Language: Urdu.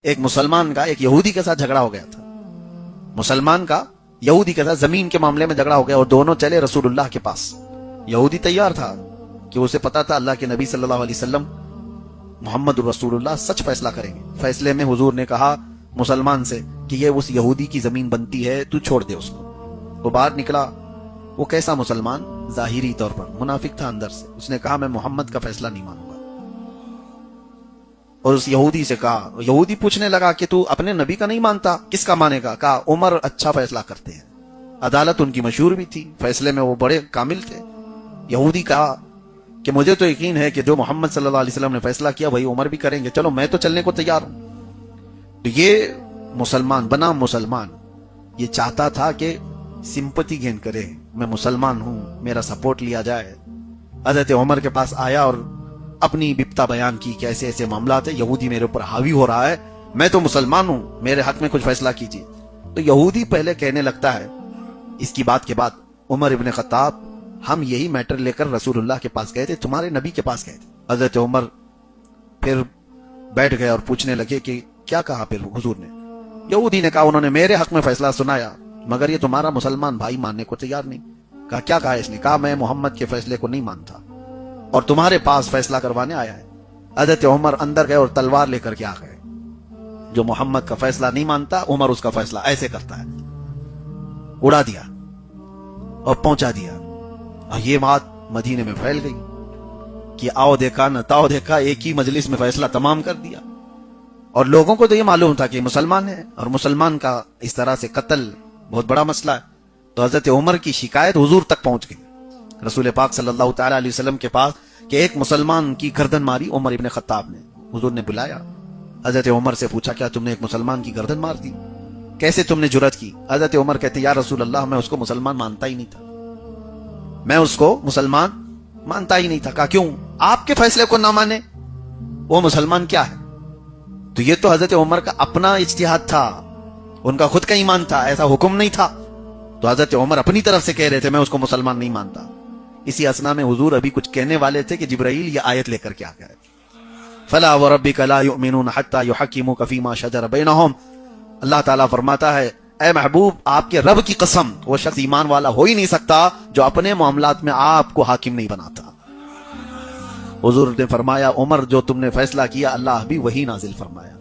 ایک مسلمان کا ایک یہودی کے ساتھ جھگڑا ہو گیا تھا. مسلمان کا یہودی کے ساتھ زمین کے معاملے میں جھگڑا ہو گیا اور دونوں چلے رسول اللہ کے پاس. یہودی تیار تھا کہ اسے پتا تھا اللہ کے نبی صلی اللہ علیہ وسلم محمد رسول اللہ سچ فیصلہ کریں گے. فیصلے میں حضور نے کہا مسلمان سے کہ یہ اس یہودی کی زمین بنتی ہے, تو چھوڑ دے اس کو. وہ باہر نکلا. وہ کیسا مسلمان؟ ظاہری طور پر منافق تھا اندر سے. اس نے کہا میں محمد کا فیصلہ نہیں مانوں گا. اور اس یہودی سے کہا, یہودی پوچھنے لگا کہ تو اپنے نبی کا نہیں مانتا, کس کا مانے گا؟ کہا عمر اچھا فیصلہ کرتے ہیں. عدالت ان کی مشہور بھی تھی, فیصلے میں وہ بڑے کامل تھے. یہودی کہا کہ مجھے تو یقین ہے کہ جو محمد صلی اللہ علیہ وسلم نے فیصلہ کیا وہی عمر بھی کریں گے, چلو میں تو چلنے کو تیار ہوں. تو یہ مسلمان بنا مسلمان, یہ چاہتا تھا کہ سمپتی گین کرے, میں مسلمان ہوں, میرا سپورٹ لیا جائے. حضرت عمر کے پاس آیا اور اپنی بپتا بیان کی کہ ایسے ایسے معاملات ہیں, یہودی میرے اوپر حاوی ہو رہا ہے, میں تو مسلمان ہوں, میرے حق میں کچھ فیصلہ کیجیے. تو یہودی پہلے کہنے لگتا ہے. اس کی بات کے بعد عمر ابن خطاب, ہم یہی میٹر لے کر رسول اللہ کے پاس گئے تھے, تمہارے نبی کے پاس گئے تھے. حضرت عمر پھر بیٹھ گئے اور پوچھنے لگے کہ کیا کہا پھر حضور نے؟ یہودی نے کہا انہوں نے میرے حق میں فیصلہ سنایا, مگر یہ تمہارا مسلمان بھائی ماننے کو تیار نہیں. کہا کیا کہا اس نے؟ کہا میں محمد کے فیصلے کو نہیں مانتا اور تمہارے پاس فیصلہ کروانے آیا ہے. حضرت عمر اندر گئے اور تلوار لے کر کے آ گئے. جو محمد کا فیصلہ نہیں مانتا, عمر اس کا فیصلہ ایسے کرتا ہے. اڑا دیا اور پہنچا دیا. اور یہ بات مدینے میں پھیل گئی کہ آؤ دیکھا نہ تاؤ دیکھا, ایک ہی مجلس میں فیصلہ تمام کر دیا. اور لوگوں کو تو یہ معلوم تھا کہ مسلمان ہے, اور مسلمان کا اس طرح سے قتل بہت بڑا مسئلہ ہے. تو حضرت عمر کی شکایت حضور تک پہنچ گئی, رسول پاک صلی اللہ تعالی علیہ وسلم کے پاس, کہ ایک مسلمان کی گردن ماری عمر ابن خطاب نے. حضور نے بلایا, حضرت عمر سے پوچھا کیا تم نے ایک مسلمان کی گردن مار دی؟ کیسے تم نے جرأت کی؟ حضرت عمر کہتے یا رسول اللہ میں اس کو مسلمان مانتا ہی نہیں تھا, میں اس کو مسلمان مانتا ہی نہیں تھا. کہا کیوں؟ آپ کے فیصلے کو نہ مانے وہ مسلمان کیا ہے؟ تو یہ تو حضرت عمر کا اپنا اجتہاد تھا, ان کا خود کا ایمان تھا, ایسا حکم نہیں تھا. تو حضرت عمر اپنی طرف سے کہہ رہے تھے میں اس کو مسلمان نہیں مانتا. اسی اسنا میں حضور ابھی کچھ کہنے والے تھے کہ جبرائیل یہ آیت لے کر کے آ گئے, فلا وربک لا یؤمنون حتی یحکموک فیما شجر بینہم. اللہ تعالیٰ فرماتا ہے اے محبوب آپ کے رب کی قسم, وہ شخص ایمان والا ہو ہی نہیں سکتا جو اپنے معاملات میں آپ کو حاکم نہیں بناتا. حضور نے فرمایا عمر جو تم نے فیصلہ کیا اللہ بھی وہی نازل فرمایا.